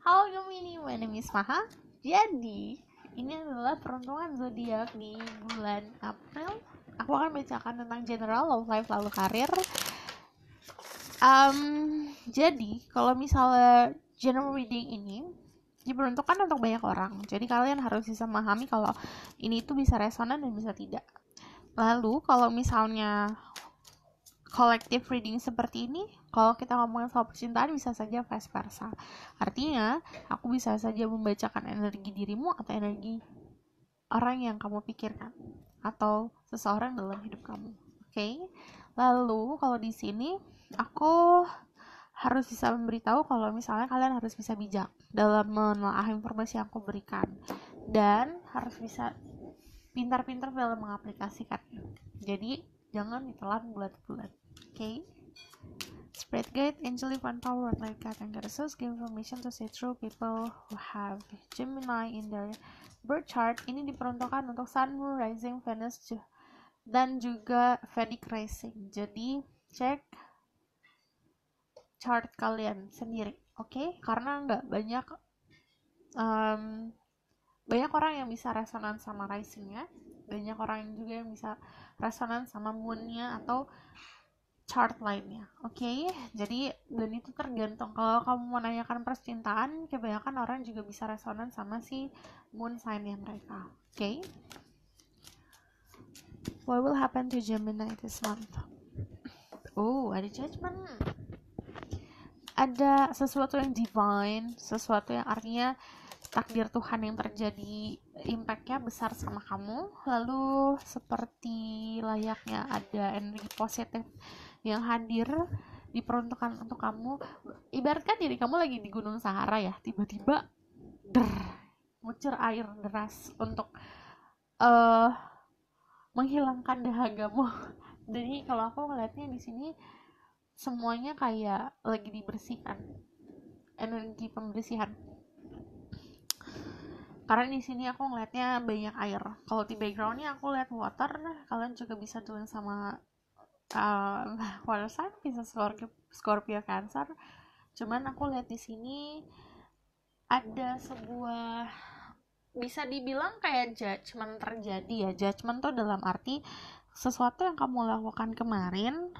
Halo Gemini, my name is Maha. Jadi, ini adalah peruntungan zodiak di bulan April. Aku akan bacakan tentang general, love life, lalu karir. Jadi, kalau misalnya general reading ini diperuntukkan untuk banyak orang. Jadi kalian harus bisa memahami kalau ini tuh bisa resonan dan bisa tidak. Lalu, kalau misalnya collective reading seperti ini, kalau kita ngomongin soal percintaan bisa saja vice versa. Artinya, aku bisa saja membacakan energi dirimu atau energi orang yang kamu pikirkan atau seseorang dalam hidup kamu. Oke. Lalu kalau di sini aku harus bisa memberitahu kalau misalnya kalian harus bisa bijak dalam menelaah informasi yang aku berikan dan harus bisa pintar-pintar dalam mengaplikasikannya. Jadi jangan ditelan bulat-bulat. Okay? Spirit guide, angelic one power, like God and goddesses give information to say true people who have Gemini in their birth chart. Ini diperuntukkan untuk Sun, Moon, Rising, Venus, dan juga Vedic Rising. Jadi cek chart kalian sendiri, oke? Karena nggak banyak orang yang bisa resonan sama risingnya, banyak orang juga yang bisa resonan sama moonnya atau chart lainnya, oke? Jadi dan itu tergantung. Kalau kamu mau nanyakan percintaan, kebanyakan orang juga bisa resonan sama si moon sign-nya mereka, oke? What will happen to Gemini this month? Ada judgment. Ada sesuatu yang divine, sesuatu yang artinya takdir Tuhan yang terjadi, impact-nya besar sama kamu. Lalu seperti layaknya ada energi positif yang hadir diperuntukkan untuk kamu. Ibaratkan diri kamu lagi di Gunung Sahara ya, tiba-tiba ngucur air deras untuk menghilangkan dahagamu. Jadi kalau aku melihatnya di sini semuanya kayak lagi dibersihkan, energi pembersihan. Karena di sini aku ngeliatnya banyak air. Kalau di backgroundnya aku lihat water, kalian juga bisa join sama water sign, bisa Scorpio, Cancer. Cuman aku lihat di sini ada sebuah, bisa dibilang kayak judgment terjadi ya. Judgment tuh dalam arti sesuatu yang kamu lakukan kemarin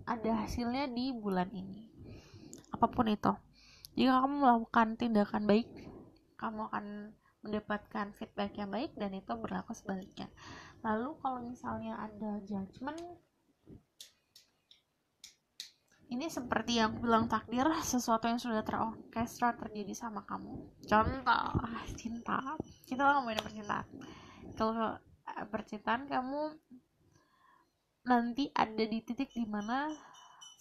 ada hasilnya di bulan ini. Apapun itu. Jika kamu melakukan tindakan baik, kamu akan mendapatkan feedback yang baik, dan itu berlaku sebaliknya. Lalu kalau misalnya ada judgment, ini seperti yang bilang takdir, sesuatu yang sudah terorkestra terjadi sama kamu. Contoh, cinta. Kita ngomongin percintaan. Kalau percintaan, kamu nanti ada di titik dimana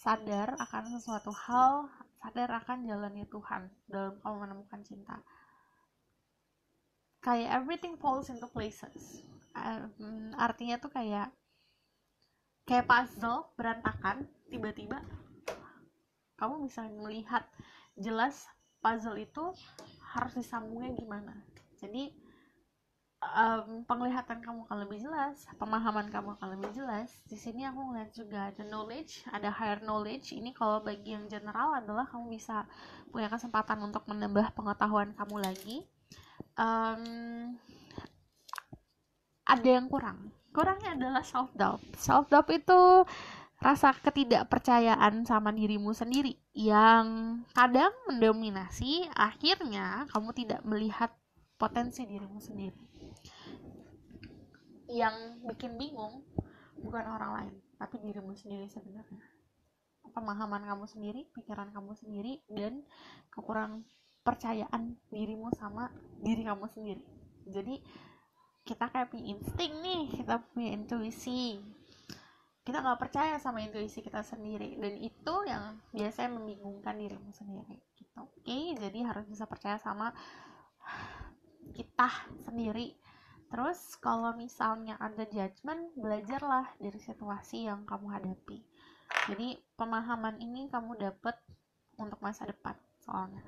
sadar akan sesuatu hal, sadar akan jalannya Tuhan dalam kamu menemukan cinta. Kayak everything falls into places. Artinya tuh kayak puzzle berantakan, tiba-tiba kamu bisa melihat jelas puzzle itu harus disambungnya gimana. Jadi penglihatan kamu akan lebih jelas, pemahaman kamu akan lebih jelas. Di sini aku ngeliat juga ada knowledge, ada higher knowledge. Ini kalau bagi yang general adalah kamu bisa punya kesempatan untuk menambah pengetahuan kamu lagi. Ada yang kurangnya adalah self doubt itu rasa ketidakpercayaan sama dirimu sendiri yang kadang mendominasi. Akhirnya kamu tidak melihat potensi dirimu sendiri. Yang bikin bingung bukan orang lain, tapi dirimu sendiri sebenarnya. Pemahaman kamu sendiri, pikiran kamu sendiri, dan kekurang percayaan dirimu sama diri kamu sendiri. Jadi kita kayak punya insting nih, kita punya intuisi, kita nggak percaya sama intuisi kita sendiri, dan itu yang biasanya membingungkan dirimu sendiri gitu. Oke, jadi harus bisa percaya sama kita sendiri. Terus kalau misalnya ada judgment, belajarlah dari situasi yang kamu hadapi. Jadi pemahaman ini kamu dapat untuk masa depan soalnya.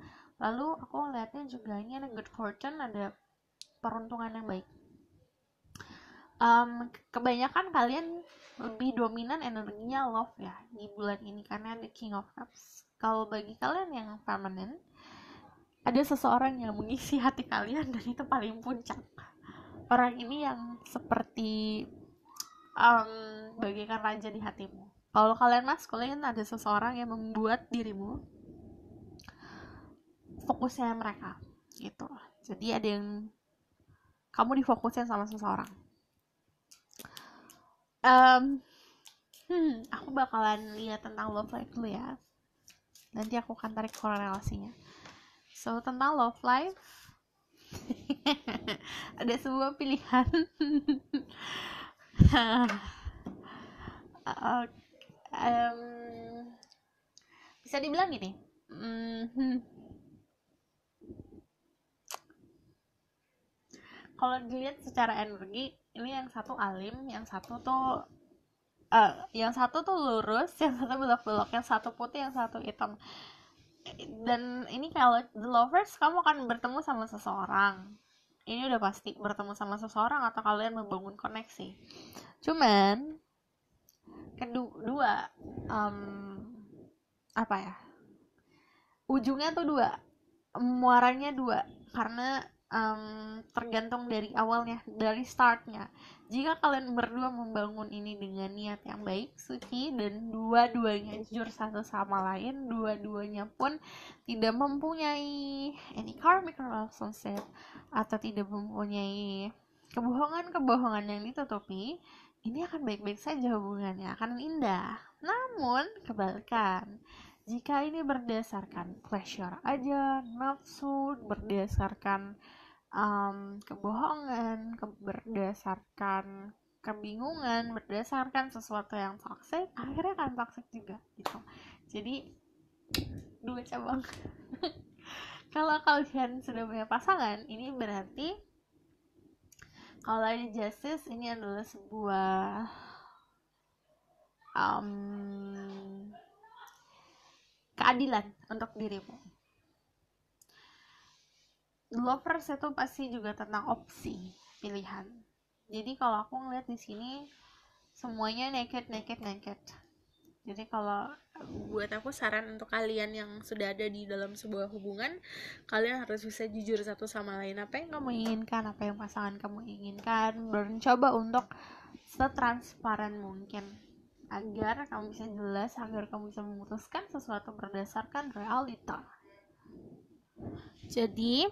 Lalu aku lihatnya juga ini ada good fortune, ada peruntungan yang baik. Kebanyakan kalian lebih dominan energinya love ya di bulan ini karena ada King of Cups. Kalau bagi kalian yang feminine, ada seseorang yang mengisi hati kalian dan itu paling puncak. Orang ini yang seperti bagaikan raja di hatimu. Kalau kalian maskulin, ada seseorang yang membuat dirimu fokusnya mereka gitu. Jadi ada yang kamu difokusin sama seseorang. Aku bakalan lihat tentang love life dulu ya. Nanti aku akan tarik korelasinya. So, tentang love life ada sebuah pilihan. Bisa dibilang gini. Kalau dilihat secara energi, ini yang satu alim, yang satu tuh lurus, yang satu belok-belok, yang satu putih, yang satu hitam. Dan ini kalau the lovers, kamu akan bertemu sama seseorang. Ini udah pasti bertemu sama seseorang atau kalian membangun koneksi. Cuman kedua apa ya? Ujungnya tuh dua, muaranya dua, karena tergantung dari awalnya, dari startnya. Jika kalian berdua membangun ini dengan niat yang baik, suci, dan dua-duanya jujur satu sama lain, dua-duanya pun tidak mempunyai any karmic relationship atau tidak mempunyai kebohongan-kebohongan yang ditutupi, ini akan baik-baik saja, hubungannya akan indah. Namun kebalikan, jika ini berdasarkan pleasure aja, nafsu, berdasarkan kebohongan, berdasarkan kebingungan, berdasarkan sesuatu yang toxic, akhirnya akan toxic juga gitu. Jadi dua cabang. Kalau kalian sudah punya pasangan, ini berarti kalau ada justice, ini adalah sebuah keadilan untuk dirimu. Lovers itu pasti juga tentang opsi pilihan. Jadi kalau aku ngeliat di sini semuanya naked. Jadi kalau buat aku, saran untuk kalian yang sudah ada di dalam sebuah hubungan, kalian harus bisa jujur satu sama lain. Apa yang kamu inginkan, apa yang pasangan kamu inginkan, dan coba untuk setransparan mungkin agar kamu bisa jelas, agar kamu bisa memutuskan sesuatu berdasarkan realita. Jadi,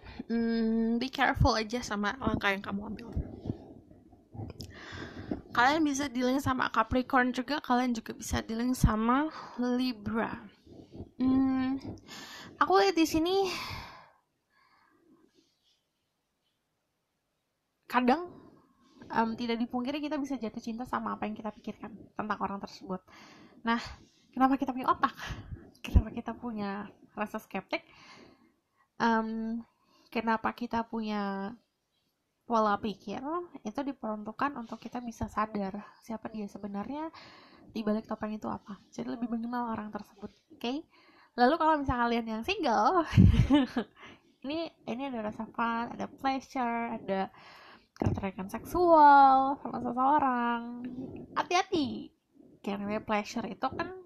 be careful aja sama langkah yang kamu ambil. Kalian bisa dealing sama Capricorn juga, kalian juga bisa dealing sama Libra. Aku lihat di sini kadang tidak dipungkiri kita bisa jatuh cinta sama apa yang kita pikirkan tentang orang tersebut. Nah, kenapa kita punya otak? Kenapa kita punya rasa skeptik? Kenapa kita punya pola pikir? Itu diperuntukkan untuk kita bisa sadar siapa dia sebenarnya, di balik topeng itu apa. Jadi lebih mengenal orang tersebut. Okay? Lalu kalau misalnya kalian yang single, ini ada rasa fun, ada pleasure, ada ketertarikan seksual sama seseorang. Hati-hati, karena pleasure itu kan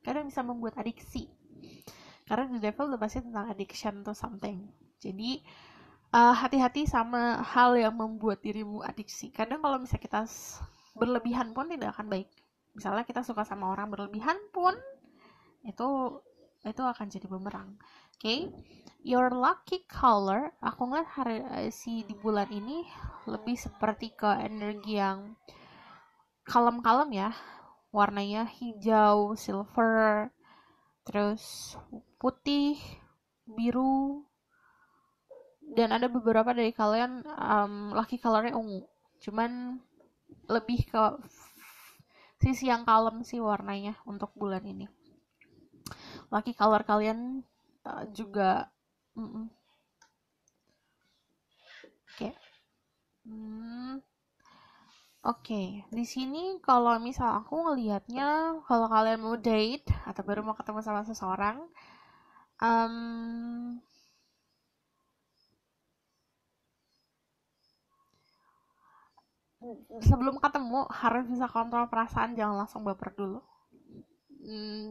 kadang bisa membuat adiksi. Karena The Devil udah pasti tentang addiction to something. Jadi hati-hati sama hal yang membuat dirimu adiksi. Kadang kalau misalnya kita berlebihan pun tidak akan baik. Misalnya kita suka sama orang berlebihan pun itu akan jadi bumerang. Okay? Your lucky color, aku ngeliat di bulan ini lebih seperti ke energi yang kalem-kalem ya. Warnanya hijau, silver, terus putih, biru, dan ada beberapa dari kalian lucky colornya ungu. Cuman lebih ke sisi yang kalem sih warnanya untuk bulan ini. Lucky color kalian juga Oke, di sini kalau misal aku ngelihatnya, kalau kalian mau date atau baru mau ketemu sama seseorang, sebelum ketemu harus bisa kontrol perasaan, jangan langsung baper dulu.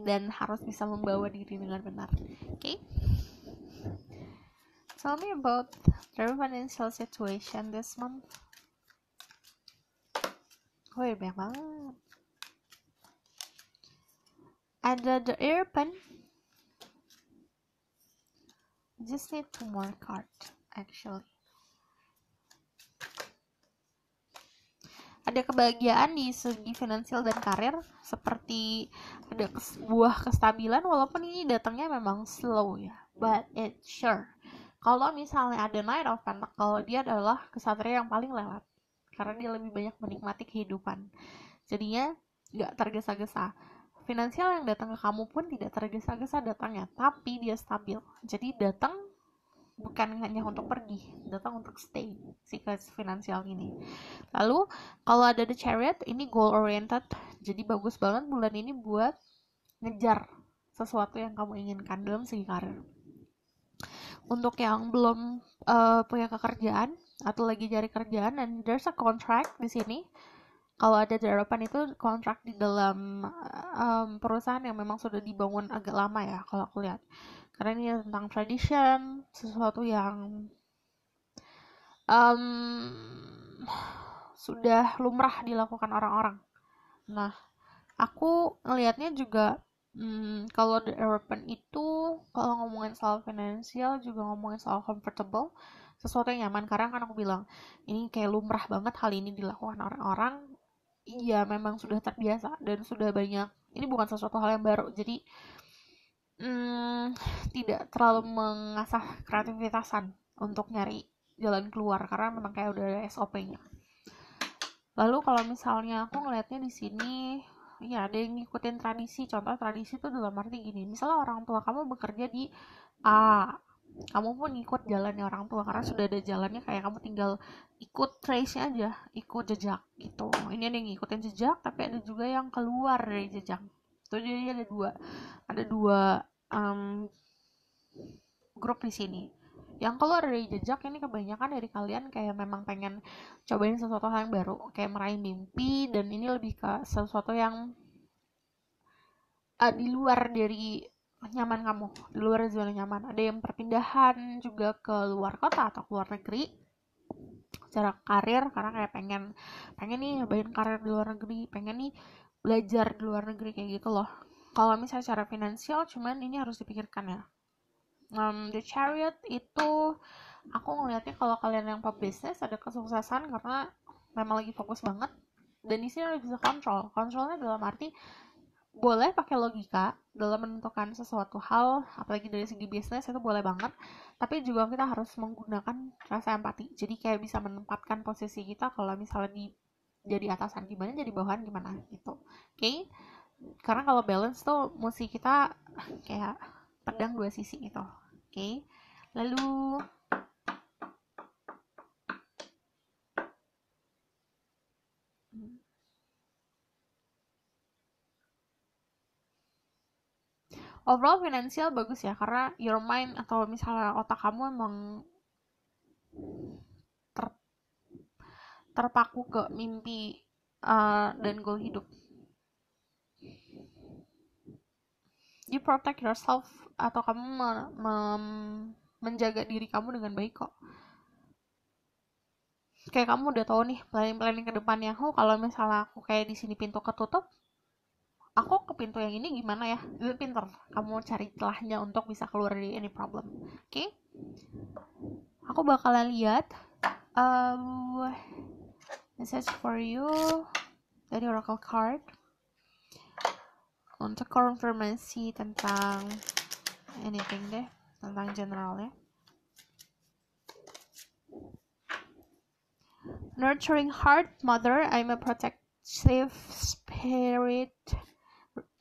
dan harus bisa membawa diri dengan benar. Okay? Tell me about their financial situation this month. Oh ya, banyak banget. Ada the Airpen. Just need 2 more cards actually. Ada kebahagiaan di segi finansial dan karir, seperti ada sebuah kestabilan walaupun ini datangnya memang slow ya, but it's sure. Kalau misalnya ada Knight of Pentacles, dia adalah kesatria yang paling lewat karena dia lebih banyak menikmati kehidupan, jadinya nggak tergesa-gesa. Finansial yang datang ke kamu pun tidak tergesa-gesa datangnya, tapi dia stabil, jadi datang bukan hanya untuk pergi, datang untuk stay si finansial ini. Lalu kalau ada the Chariot, ini goal oriented, jadi bagus banget bulan ini buat ngejar sesuatu yang kamu inginkan dalam segi karir. Untuk yang belum punya pekerjaan atau lagi cari kerjaan, and there's a contract di sini. Kalau ada di Eropa itu kontrak di dalam perusahaan yang memang sudah dibangun agak lama ya, kalau aku lihat. Karena ini tentang tradition, sesuatu yang sudah lumrah dilakukan orang-orang. Nah, aku ngelihatnya juga kalau the European itu, kalau ngomongin soal finansial juga ngomongin soal comfortable, sesuatu yang nyaman. Karena kan aku bilang ini kayak lumrah banget hal ini dilakukan orang-orang. Iya, memang sudah terbiasa dan sudah banyak. Ini bukan sesuatu hal yang baru, jadi tidak terlalu mengasah kreativitasan untuk nyari jalan keluar karena memang kayak udah ada SOP-nya. Lalu kalau misalnya aku ngelihatnya di sini, ya ada yang ngikutin tradisi. Contoh tradisi itu dalam arti gini, misalnya orang tua kamu bekerja di A, kamu pun ikut jalannya orang tua karena sudah ada jalannya, kayak kamu tinggal ikut trace-nya aja, ikut jejak gitu. Ini ada yang ngikutin jejak, tapi ada juga yang keluar dari jejak. Itu jadi ada dua grup di sini. Yang keluar dari jejak ini kebanyakan dari kalian kayak memang pengen cobain sesuatu hal yang baru, kayak meraih mimpi, dan ini lebih ke sesuatu yang di luar dari nyaman kamu, di luar zona nyaman. Ada yang perpindahan juga ke luar kota atau ke luar negeri secara karir, karena kayak pengen nih nyobain karir di luar negeri, pengen nih belajar di luar negeri kayak gitu loh. Kalau misalnya secara finansial, cuman ini harus dipikirkan ya. The Chariot itu aku ngelihatnya kalau kalian yang pebisnis ada kesuksesan karena memang lagi fokus banget, dan di sini bisa kontrolnya dalam arti boleh pakai logika dalam menentukan sesuatu hal, apalagi dari segi bisnis itu boleh banget, tapi juga kita harus menggunakan rasa empati, jadi kayak bisa menempatkan posisi kita kalau misalnya jadi atasan gimana, jadi bawahan gimana gitu. Okay? Karena kalau balance tuh mesti kita kayak pedang dua sisi gitu. Okay? Lalu overall finansial bagus ya, karena your mind atau misalnya otak kamu emang terpaku ke mimpi dan goal hidup. You protect yourself, atau kamu menjaga diri kamu dengan baik kok. Kayak kamu udah tahu nih planning ke depannya. Kalau misalnya aku kayak di sini pintu ketutup, aku ke pintu yang ini gimana ya? Itu pinter. Kamu cari celahnya untuk bisa keluar dari any problem. Oke? Aku bakalan lihat message for you dari Oracle card untuk konfirmasi tentang anything deh, tentang generalnya. Nurturing heart, mother, I'm a protective spirit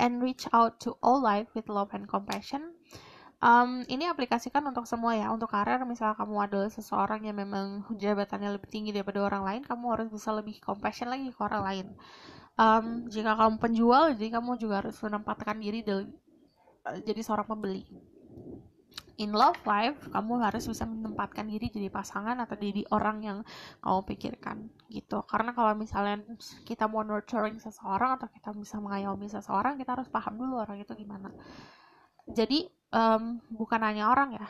and reach out to all life with love and compassion. Ini aplikasikan untuk semua ya. Untuk karir, misalnya kamu adalah seseorang yang memang jabatannya lebih tinggi daripada orang lain, kamu harus bisa lebih compassion lagi ke orang lain. Jika kamu penjual, jadi kamu juga harus menempatkan diri jadi seorang pembeli. in love life, kamu harus bisa menempatkan diri jadi pasangan atau jadi orang yang kamu pikirkan gitu. Karena kalau misalnya kita mau nurturing seseorang atau kita bisa mengayomi seseorang, kita harus paham dulu orang itu gimana. Jadi bukan hanya orang ya,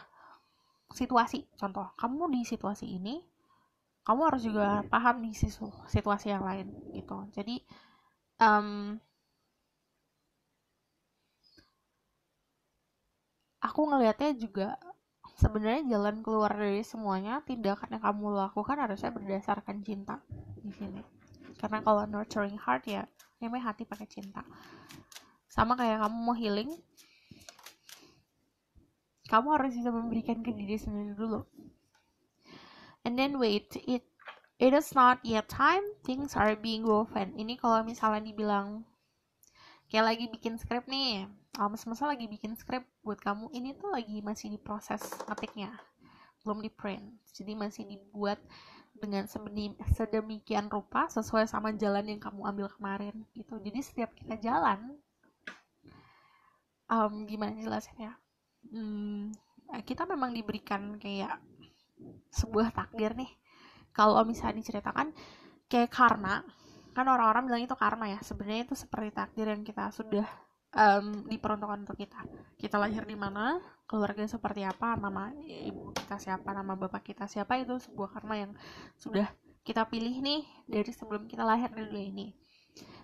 situasi. Contoh, kamu di situasi ini, kamu harus juga paham nih situasi yang lain gitu. Jadi aku ngelihatnya juga sebenarnya jalan keluar dari semuanya, tindakan yang kamu lakukan harusnya berdasarkan cinta di sini. Karena kalau nurturing heart ya namanya hati pakai cinta. Sama kayak kamu mau healing, kamu harus bisa memberikan ke diri sendiri dulu. And then wait, it is not yet time, things are being woven. Ini kalau misalnya dibilang kayak lagi bikin skrip nih, semesta lagi bikin skrip buat kamu, ini tuh lagi masih diproses ngetiknya, belum di print, jadi masih dibuat dengan sedemikian rupa sesuai sama jalan yang kamu ambil kemarin gitu. Jadi setiap kita jalan, gimana jelasinnya, kita memang diberikan kayak sebuah takdir nih. Kalau misalnya diceritakan kayak karma, kan orang-orang bilang itu karma ya, sebenarnya itu seperti takdir yang kita sudah diperuntukkan untuk kita. Kita lahir di mana, keluarga seperti apa, nama ibu kita siapa, nama bapak kita siapa, itu sebuah karma yang sudah kita pilih nih dari sebelum kita lahir di dunia ini.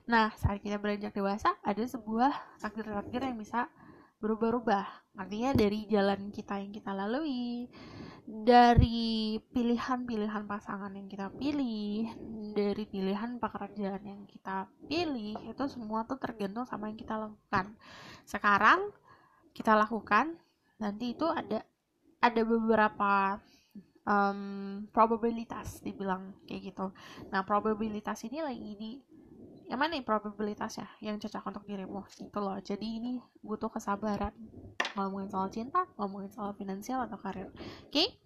Nah, saat kita beranjak dewasa, ada sebuah takdir-takdir yang bisa berubah-ubah. Artinya dari jalan kita yang kita lalui, dari pilihan-pilihan pasangan yang kita pilih, dari pilihan pekerjaan yang kita pilih, itu semua tuh tergantung sama yang kita lakukan. Sekarang kita lakukan, nanti itu ada beberapa probabilitas dibilang kayak gitu. Nah, probabilitas ini lagi yang mana nih probabilitasnya yang cocok untuk dirimu gitu loh. Jadi ini butuh kesabaran, ngomongin soal cinta, ngomongin soal finansial atau karir. Oke,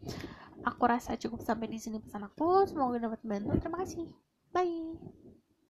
aku rasa cukup sampai di sini pesan aku. Semoga dapat membantu. Terima kasih. Bye.